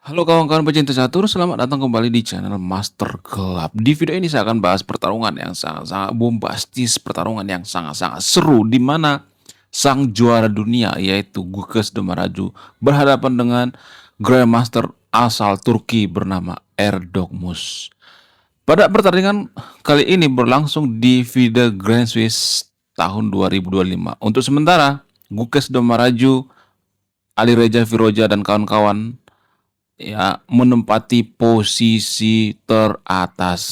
Halo kawan-kawan pecinta catur, selamat datang kembali di channel Master Club. Di video ini saya akan bahas pertarungan yang sangat-sangat bombastis, pertarungan yang sangat-sangat seru, di mana sang juara dunia yaitu Gukes Demaraju berhadapan dengan Grandmaster asal Turki bernama Erdogmus. Pada pertandingan kali ini berlangsung di FIDE Grand Swiss tahun 2025. Untuk sementara, Gukes Demaraju, Ali Reza Firoja dan kawan-kawan ya menempati posisi teratas.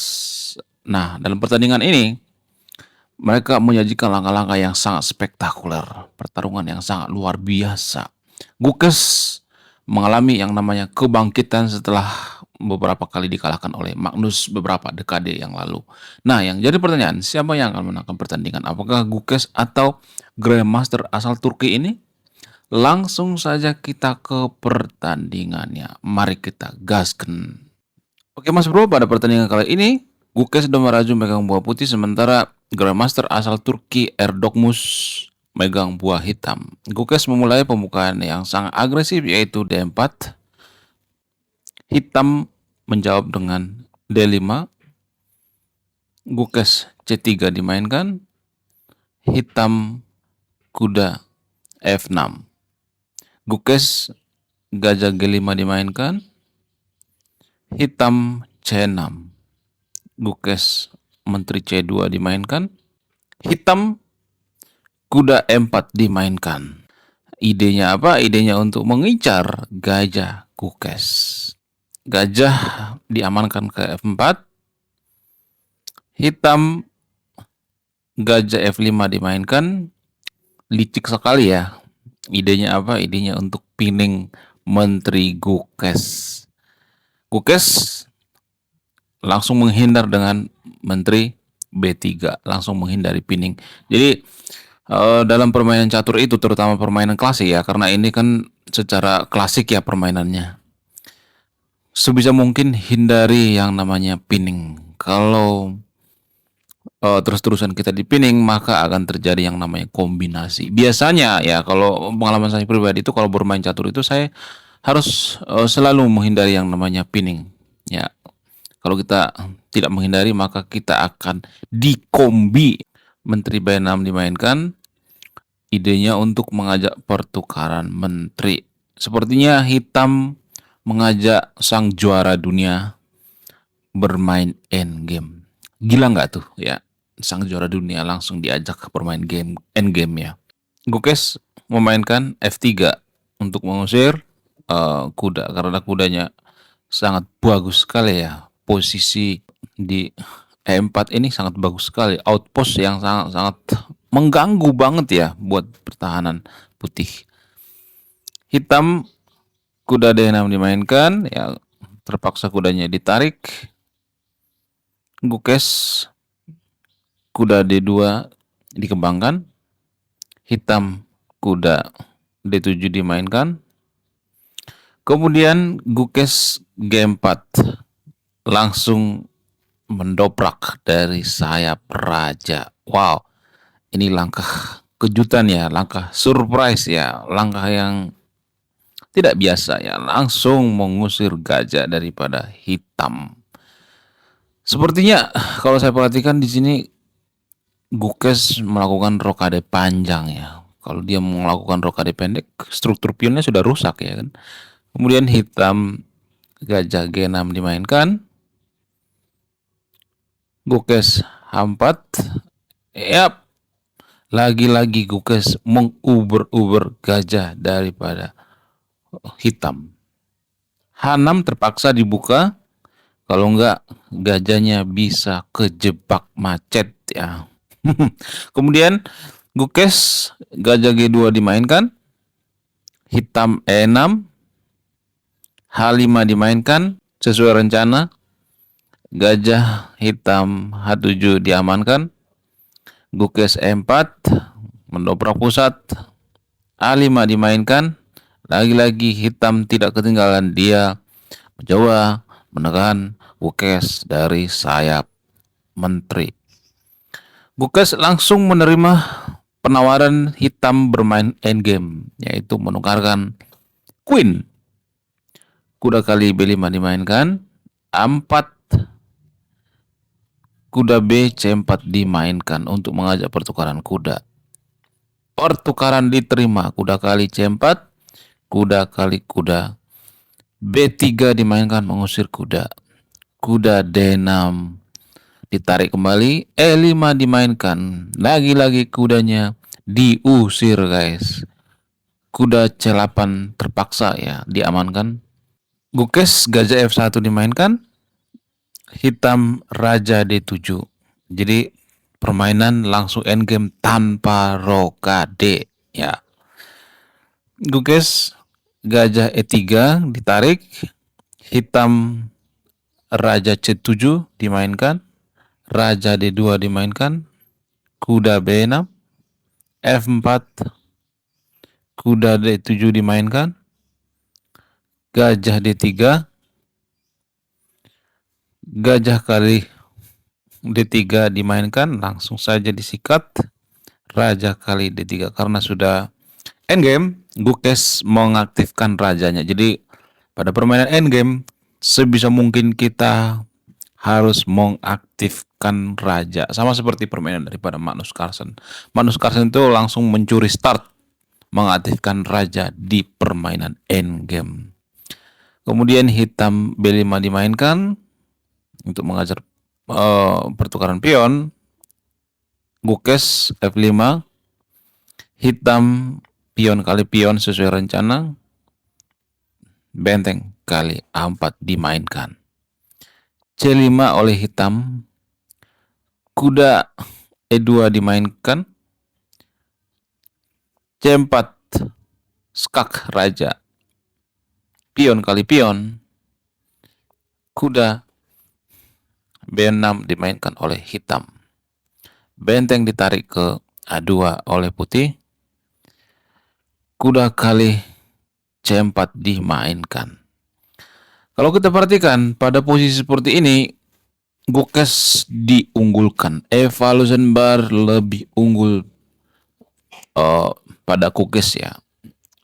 Nah, dalam pertandingan ini mereka menyajikan langkah-langkah yang sangat spektakuler, pertarungan yang sangat luar biasa. Gukes mengalami yang namanya kebangkitan setelah beberapa kali dikalahkan oleh Magnus beberapa dekade yang lalu. Nah, yang jadi pertanyaan, siapa yang akan menangkan pertandingan? Apakah Gukes atau Grandmaster asal Turki ini? Langsung saja kita ke pertandingannya. Mari kita gaskan. Oke Mas Bro, pada pertandingan kali ini Gukes Demaraju megang buah putih sementara Grandmaster asal Turki Erdogmus megang buah hitam. Gukes memulai pembukaan yang sangat agresif yaitu D4. Hitam menjawab dengan D5. Gukes C3 dimainkan. Hitam kuda F6. Gukes gajah G5 dimainkan. Hitam C6. Gukes menteri C2 dimainkan. Hitam kuda E4 dimainkan. Idenya apa? Idenya untuk mengincar gajah Gukes. Gajah diamankan ke F4. Hitam gajah F5 dimainkan. Licik sekali ya. Idenya apa? Idenya untuk pinning menteri Gukes. Gukes langsung menghindar dengan menteri B3, langsung menghindari pinning. Jadi dalam permainan catur itu, terutama permainan klasik ya, karena ini kan secara klasik ya permainannya, sebisa mungkin hindari yang namanya pinning. Kalau terus-terusan kita dipinning, maka akan terjadi yang namanya kombinasi. Biasanya ya, kalau pengalaman saya pribadi itu kalau bermain catur itu saya harus selalu menghindari yang namanya pinning. Ya, kalau kita tidak menghindari maka kita akan dikombi. Menteri B6 dimainkan. Idenya untuk mengajak pertukaran menteri. Sepertinya hitam mengajak sang juara dunia bermain endgame. Gila nggak tuh ya? Sang juara dunia langsung diajak bermain game endgame ya. Gukes memainkan F3 untuk mengusir kuda karena kudanya sangat bagus sekali ya. Posisi di E4 ini sangat bagus sekali. Outpost yang sangat mengganggu banget ya buat pertahanan putih. Hitam kuda D6 dimainkan ya, terpaksa kudanya ditarik. Gukes kuda D2 dikembangkan. Hitam kuda D7 dimainkan. Kemudian Gukes G4 langsung mendobrak dari sayap raja. Wow, ini langkah kejutan ya, langkah surprise ya, langkah yang tidak biasa ya, langsung mengusir gajah daripada hitam. Sepertinya kalau saya perhatikan di sini Gukes melakukan rokade panjang ya. Kalau dia melakukan rokade pendek, struktur pionnya sudah rusak ya kan. Kemudian hitam gajah G6 dimainkan. Gukes H4. Yap. Lagi-lagi Gukes menguber-uber gajah daripada hitam. H6 terpaksa dibuka. Kalau enggak gajahnya bisa kejebak macet ya. Kemudian Gukes gajah G2 dimainkan. Hitam E6. H5 dimainkan sesuai rencana. Gajah hitam H7 diamankan. Gukes E4 mendobrak pusat. A5 dimainkan. Lagi-lagi hitam tidak ketinggalan, dia mencoba menekan Gukes dari sayap menteri. Gukes langsung menerima penawaran hitam bermain endgame, yaitu menukarkan Queen kuda kali B5 dimainkan, A4, kuda B C4 dimainkan untuk mengajak pertukaran kuda. Pertukaran diterima, kuda kali C4, kuda kali kuda. B3 dimainkan mengusir kuda. Kuda D6 ditarik kembali, E5 dimainkan. Lagi-lagi kudanya diusir, guys. Kuda C8 terpaksa ya diamankan. Gukes gajah F1 dimainkan, hitam raja D7. Jadi permainan langsung endgame tanpa rokade ya. Gukes gajah E3 ditarik, hitam raja C7 dimainkan, raja D2 dimainkan, kuda B6, F4, kuda D7 dimainkan, gajah D3, gajah kali D3 dimainkan, langsung saja disikat, raja kali D3 karena sudah endgame. Gukes mengaktifkan rajanya. Jadi pada permainan endgame sebisa mungkin kita harus mengaktifkan raja, sama seperti permainan daripada Magnus Carlsen. Magnus Carlsen itu langsung mencuri start mengaktifkan raja di permainan endgame. Kemudian hitam B5 dimainkan untuk mengajar pertukaran pion. Gukes F5, hitam pion kali pion sesuai rencana, benteng kali A4 dimainkan. C5 oleh hitam, kuda E2 dimainkan, C4 skak raja, pion kali pion, kuda B6 dimainkan oleh hitam, benteng ditarik ke A2 oleh putih, kuda kali C4 dimainkan. Kalau kita perhatikan pada posisi seperti ini, Gukes diunggulkan, evaluation bar lebih unggul pada Gukes ya.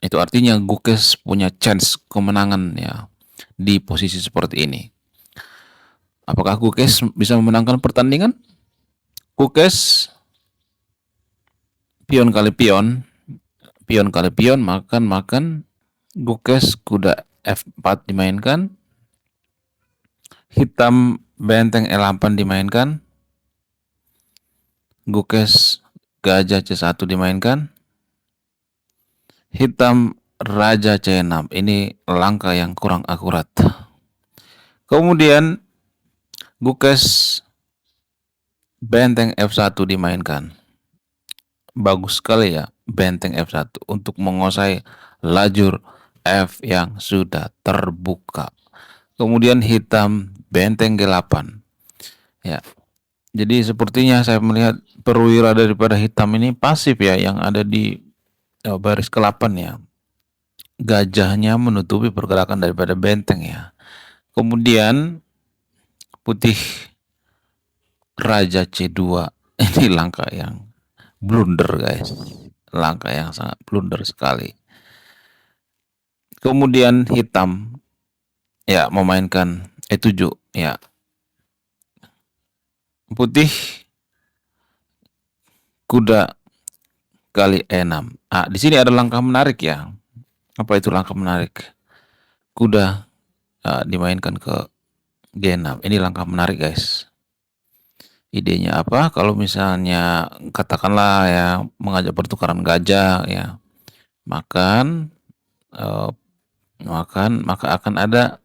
Itu artinya Gukes punya chance kemenangan ya di posisi seperti ini. Apakah Gukes bisa memenangkan pertandingan? Gukes pion kali pion, pion kali pion, makan. Gukes kuda F4 dimainkan, hitam benteng E8 dimainkan, Gukes gajah C1 dimainkan, hitam raja C6. Ini langkah yang kurang akurat. Kemudian Gukes benteng F1 dimainkan. Bagus sekali ya benteng F1 untuk menguasai lajur F yang sudah terbuka. Kemudian hitam benteng G8 ya. Jadi sepertinya saya melihat perwira daripada hitam ini pasif ya, yang ada di baris ke-8 ya. Gajahnya menutupi pergerakan daripada benteng ya. Kemudian putih raja C2. Ini langkah yang blunder, guys. Langkah yang sangat blunder sekali. Kemudian hitam ya memainkan E7 ya. Putih kuda kali E6. Di sini ada langkah menarik ya. Apa itu langkah menarik? Kuda dimainkan ke G6. Ini langkah menarik, guys. Idenya apa? Kalau misalnya katakanlah ya mengajak pertukaran gajah ya, maka akan ada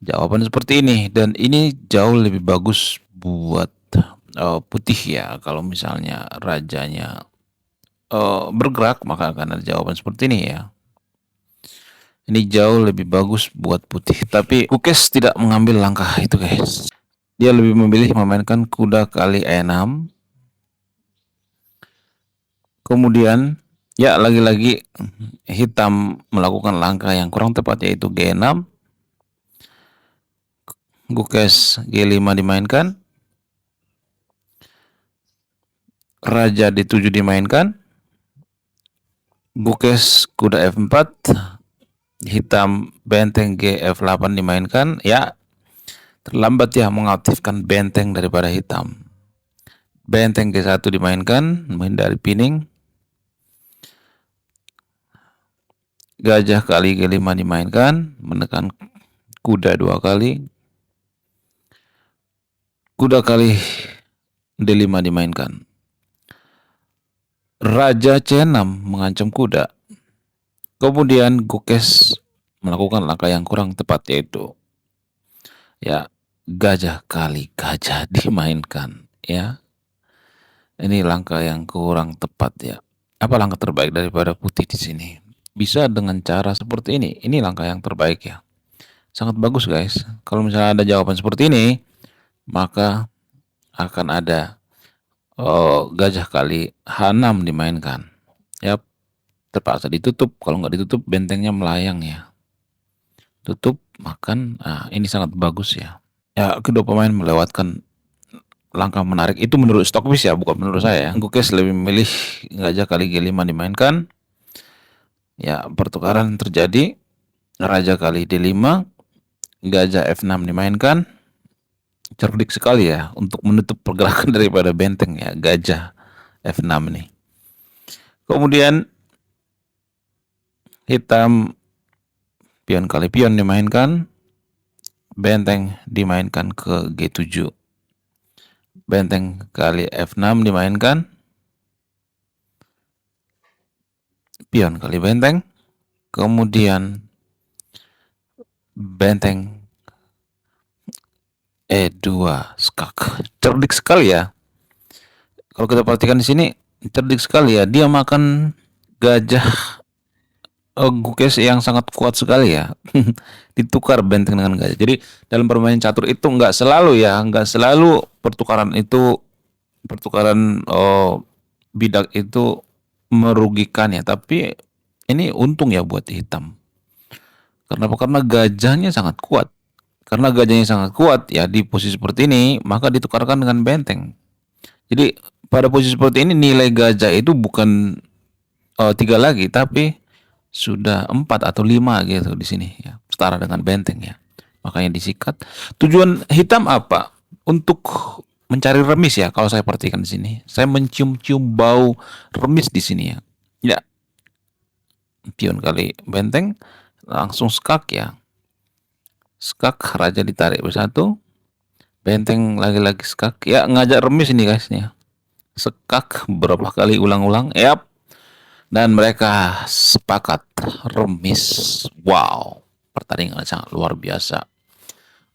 jawaban seperti ini, dan ini jauh lebih bagus buat putih ya. Kalau misalnya rajanya bergerak, maka akan ada jawaban seperti ini ya. Ini jauh lebih bagus buat putih, tapi Gukes tidak mengambil langkah itu, guys. Dia lebih memilih memainkan kuda kali E6. Kemudian ya lagi-lagi hitam melakukan langkah yang kurang tepat, yaitu G6. Gukes G5 dimainkan, raja D7 dimainkan, Gukes kuda F4, hitam benteng G8 dimainkan, ya terlambat ya mengaktifkan benteng daripada hitam. Benteng G1 dimainkan, menghindari pining. Gajah kali G5 dimainkan, menekan kuda 2 kali. Kuda kali D5 dimainkan. Raja C6 mengancam kuda. Kemudian Gukes melakukan langkah yang kurang tepat, yaitu ya gajah kali gajah dimainkan, ya. Ini langkah yang kurang tepat, ya. Apa langkah terbaik daripada putih di sini? Bisa dengan cara seperti ini. Ini langkah yang terbaik, ya. Sangat bagus, guys. Kalau misalnya ada jawaban seperti ini, maka akan ada gajah kali H6 dimainkan. Ya, terpaksa ditutup. Kalau nggak ditutup, bentengnya melayang, ya. Tutup, makan. Nah, ini sangat bagus, ya. Ya, kedua pemain melewatkan langkah menarik. Itu menurut Stockfish, ya, bukan menurut saya. Gukes lebih memilih gajah kali G5 dimainkan. Ya, pertukaran terjadi. Raja kali D5, gajah F6 dimainkan. Cerdik sekali, ya, untuk menutup pergerakan daripada benteng, ya, gajah F6 ini. Kemudian hitam pion kali pion dimainkan. Benteng dimainkan ke G7. Benteng kali F6 dimainkan. Pion kali benteng. Kemudian benteng E2 skak. Cerdik sekali, ya. Kalau kita perhatikan di sini, cerdik sekali, ya. Dia makan gajah Gukes yang sangat kuat sekali, ya. Ditukar benteng dengan gajah. Jadi dalam permainan catur itu nggak selalu, ya, nggak selalu pertukaran bidak itu merugikan, ya. Tapi ini untung, ya, buat hitam. Kenapa? Karena gajahnya sangat kuat. Karena gajahnya sangat kuat, ya, di posisi seperti ini, maka ditukarkan dengan benteng. Jadi pada posisi seperti ini nilai gajah itu bukan 3 lagi, tapi sudah 4 atau 5 gitu di sini, ya. Setara dengan benteng, ya. Makanya disikat. Tujuan hitam apa? Untuk mencari remis, ya. Kalau saya perhatikan di sini, saya mencium-cium bau remis di sini, ya. Ya, pion kali benteng langsung skak, ya. Skak, raja ditarik bersatu, benteng lagi-lagi skak, ya, ngajak remis ini, guys, ya. Skak berapa kali ulang-ulang, yap, dan mereka sepakat remis. Wow, pertandingan sangat luar biasa.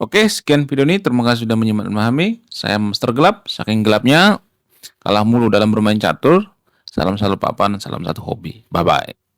Oke, sekian video ini. Terima kasih sudah menyimak dan memahami. Saya Master Gelap, saking gelapnya kalah mulu dalam bermain catur. Salam satu papan, salam satu hobi. Bye bye.